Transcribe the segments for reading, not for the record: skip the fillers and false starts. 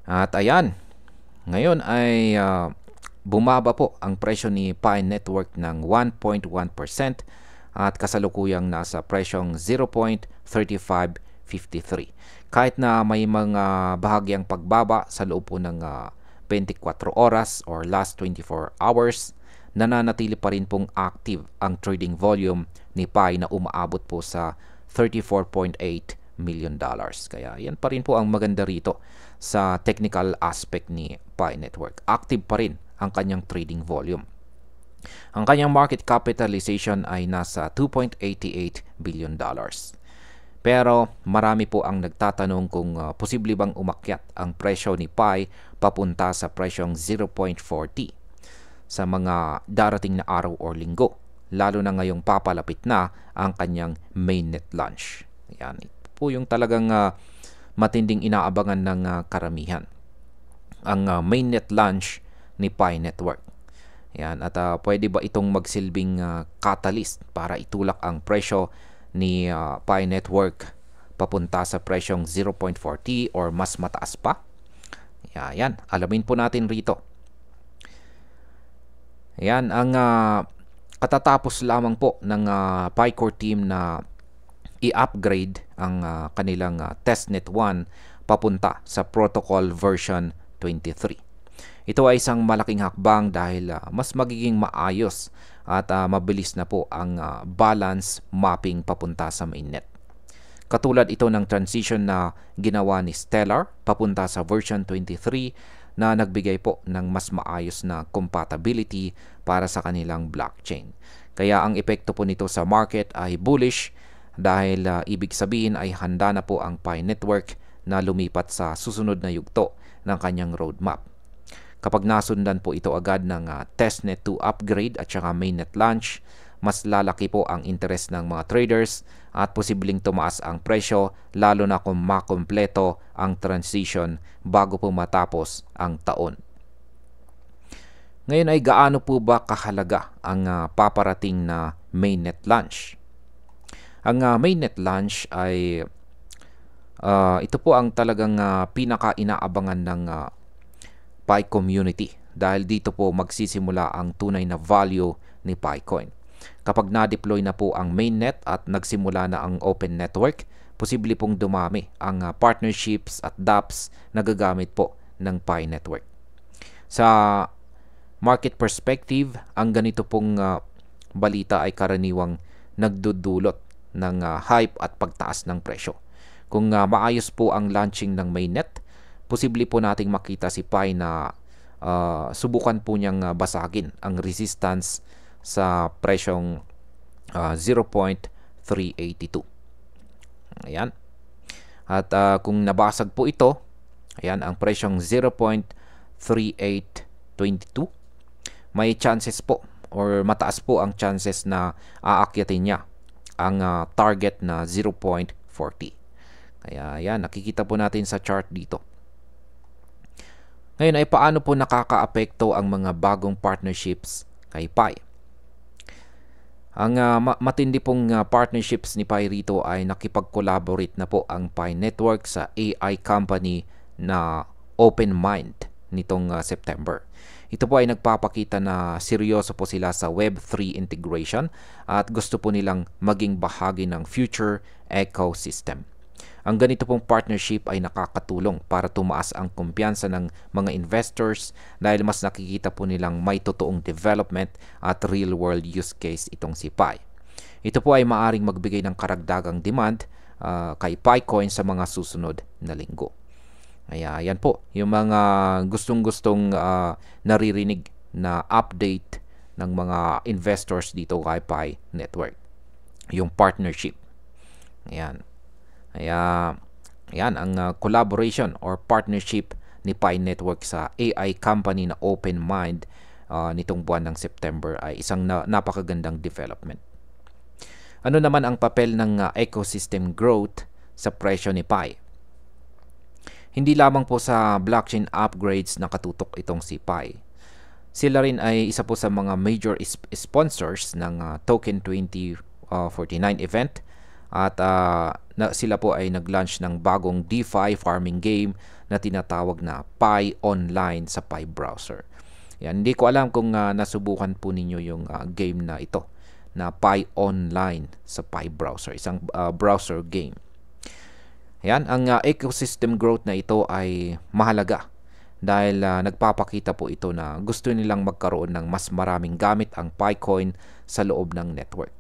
At ayan, ngayon ay bumaba po ang presyo ni Pi Network ng 1.1% at kasalukuyang nasa presyong 0.3553. Kahit na may mga bahagyang pagbaba sa loob po ng 24 oras or last 24 hours, nananatili pa rin pong active ang trading volume ni Pi na umaabot po sa $34.8 million. Kaya yan pa rin po ang maganda rito sa technical aspect ni Pi Network. Active pa rin ang kanyang trading volume. Ang kanyang market capitalization ay nasa $2.88 billion. Pero marami po ang nagtatanong kung posible bang umakyat ang presyo ni Pi papunta sa presyong 0.40 sa mga darating na araw o linggo, lalo na ngayong papalapit na ang kanyang mainnet launch. Yan po yung talagang matinding inaabangan ng karamihan. Ang mainnet launch ni Pi Network. Yan, at pwede ba itong magsilbing catalyst para itulak ang presyo ni Pi Network papunta sa presyong 0.40 or mas mataas pa? Yan, alamin po natin rito. Yan, ang katatapos lamang po ng Pi Core team na i-upgrade ang kanilang testnet 1 papunta sa protocol version 23. Ito ay isang malaking hakbang dahil mas magiging maayos at mabilis na po ang balance mapping papunta sa mainnet. Katulad ito ng transition na ginawa ni Stellar papunta sa version 23 na nagbigay po ng mas maayos na compatibility para sa kanilang blockchain. Kaya ang epekto po nito sa market ay bullish dahil ibig sabihin ay handa na po ang Pi Network na lumipat sa susunod na yugto ng kanyang roadmap. Kapag nasundan po ito agad ng testnet 2 upgrade at saka mainnet launch, mas lalaki po ang interest ng mga traders at posibleng tumaas ang presyo lalo na kung makompleto ang transition bago po matapos ang taon. Ngayon ay gaano po ba kahalaga ang paparating na mainnet launch? Ang mainnet launch ay ito po ang talagang pinaka-inaabangan ng Pi community dahil dito po magsisimula ang tunay na value ni PiCoin. Kapag na-deploy na po ang mainnet at nagsimula na ang open network, posible pong dumami ang partnerships at dApps na gagamit po ng Pi Network. Sa market perspective, ang ganito pong balita ay karaniwang nagdudulot ng hype at pagtaas ng presyo. Kung maayos po ang launching ng mainnet, posible po nating makita si Pi na subukan po niyang basagin ang resistance sa presyong 0.382. Ayan. At kung nabasag po ito, ayan, ang presyong 0.3822, may chances po or mataas po ang chances na aakyatin niya ang target na 0.40. Kaya yan, nakikita po natin sa chart dito. Ngayon ay paano po nakakaapekto ang mga bagong partnerships kay Pi? Ang matindi pong partnerships ni Pi rito ay nakipag-collaborate na po ang Pi Network sa AI company na OpenMind nitong September. Ito po ay nagpapakita na seryoso po sila sa Web3 integration at gusto po nilang maging bahagi ng future ecosystem. Ang ganito pong partnership ay nakakatulong para tumaas ang kumpiyansa ng mga investors dahil mas nakikita po nilang may totoong development at real-world use case itong si Pi. Ito po ay maaring magbigay ng karagdagang demand kay PiCoin sa mga susunod na linggo. Kaya yan po, yung mga gustong-gustong naririnig na update ng mga investors dito kay Pi Network. Yung partnership. Ayan. Kaya, yan, ang collaboration or partnership ni Pi Network sa AI company na OpenMind nitong buwan ng September ay isang napakagandang development. Ano naman ang papel ng ecosystem growth sa presyo ni Pi? Hindi lamang po sa blockchain upgrades nakatutok itong si Pi. Sila rin ay isa po sa mga major sponsors ng Token 2049 event at sila po ay nag-launch ng bagong DeFi farming game na tinatawag na Pi Online sa Pi browser. Yan, hindi ko alam kung nasubukan po ninyo yung game na ito na Pi Online sa Pi browser, isang browser game. Yan, ang ecosystem growth na ito ay mahalaga dahil nagpapakita po ito na gusto nilang magkaroon ng mas maraming gamit ang PiCoin sa loob ng network.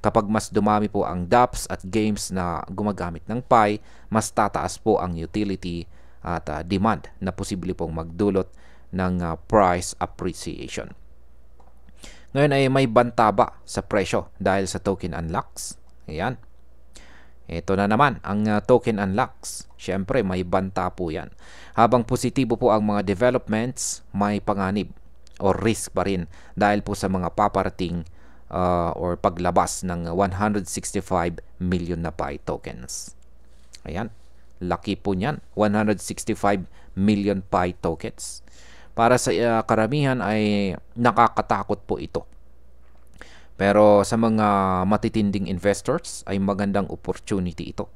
Kapag mas dumami po ang dApps at games na gumagamit ng Pi, mas tataas po ang utility at demand na posible pong magdulot ng price appreciation. Ngayon ay may banta ba sa presyo dahil sa token unlocks? Ayan. Ito na naman ang token unlocks. Siyempre may banta po yan. Habang positibo po ang mga developments, may panganib o risk pa rin dahil po sa mga paparating or paglabas ng 165 million na Pi tokens. Ayan, laki po niyan, 165 million Pi tokens. Para sa karamihan ay nakakatakot po ito. Pero sa mga matitinding investors ay magandang opportunity ito.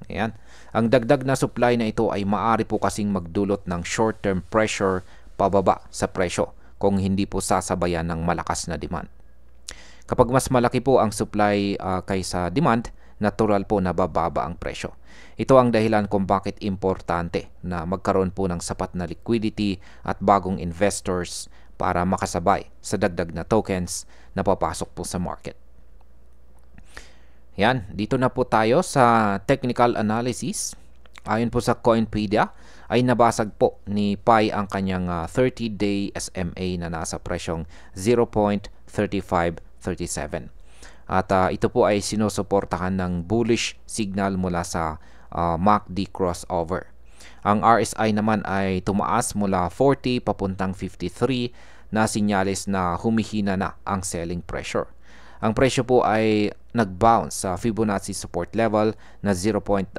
Ayan, ang dagdag na supply na ito ay maaari po kasing magdulot ng short-term pressure pababa sa presyo kung hindi po sasabayan ng malakas na demand. Kapag mas malaki po ang supply kaysa demand, natural po na bababa ang presyo. Ito ang dahilan kung bakit importante na magkaroon po ng sapat na liquidity at bagong investors para makasabay sa dagdag na tokens na papasok po sa market. Yan, dito na po tayo sa technical analysis. Ayon po sa Coinpedia, ay nabasag po ni Pi ang kanyang 30-day SMA na nasa presyong 0.3537. At ito po ay sinusuportahan ng bullish signal mula sa MACD crossover. Ang RSI naman ay tumaas mula 40 papuntang 53 na sinyalis na humihina na ang selling pressure. Ang presyo po ay nag-bounce sa Fibonacci support level na 0.344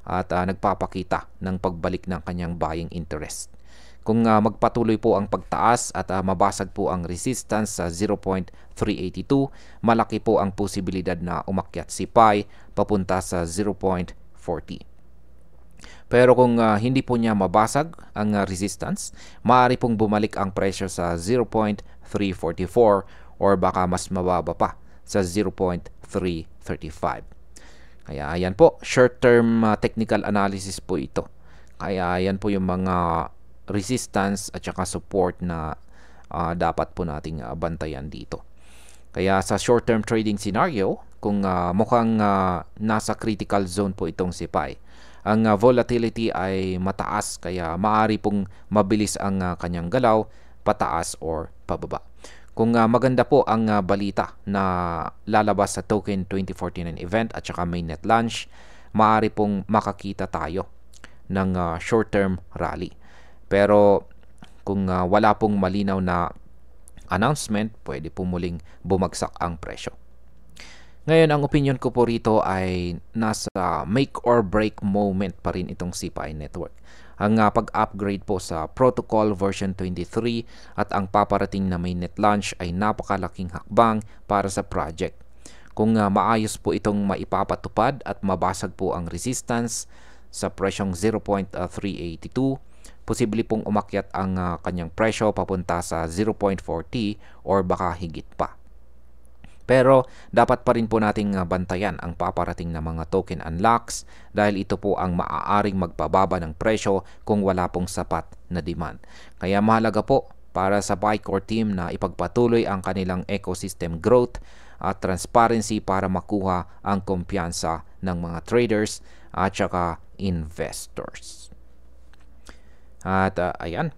at nagpapakita ng pagbalik ng kanyang buying interest. Kung magpatuloy po ang pagtaas at mabasag po ang resistance sa 0.382, malaki po ang posibilidad na umakyat si Pi papunta sa 0.40. Pero kung hindi po niya mabasag ang resistance, maaari pong bumalik ang presyo sa 0.344 or baka mas mababa pa sa 0.335. Kaya ayan po, short-term technical analysis po ito. Kaya ayan po yung mga resistance at saka support na dapat po nating bantayan dito. Kaya sa short-term trading scenario, kung mukhang nasa critical zone po itong si Pi, ang volatility ay mataas kaya maaari pong mabilis ang kanyang galaw, pataas or pababa. Kung maganda po ang balita na lalabas sa Token 2049 event at saka mainnet launch, maaari pong makakita tayo ng short-term rally. Pero kung wala pong malinaw na announcement, pwede po muling bumagsak ang presyo. Ngayon, ang opinion ko po rito ay nasa make or break moment pa rin itong CPI network. Ang pag-upgrade po sa Protocol version 23 at ang paparating na mainnet launch ay napakalaking hakbang para sa project. Kung maayos po itong maipapatupad at mabasag po ang resistance sa presyong 0.382, posible pong umakyat ang kanyang presyo papunta sa 0.40 or baka higit pa. Pero dapat pa rin po nating bantayan ang paparating na mga token unlocks dahil ito po ang maaaring magpababa ng presyo kung wala pong sapat na demand. Kaya mahalaga po para sa Bicore team na ipagpatuloy ang kanilang ecosystem growth at transparency para makuha ang kumpiyansa ng mga traders at saka investors. At ayan,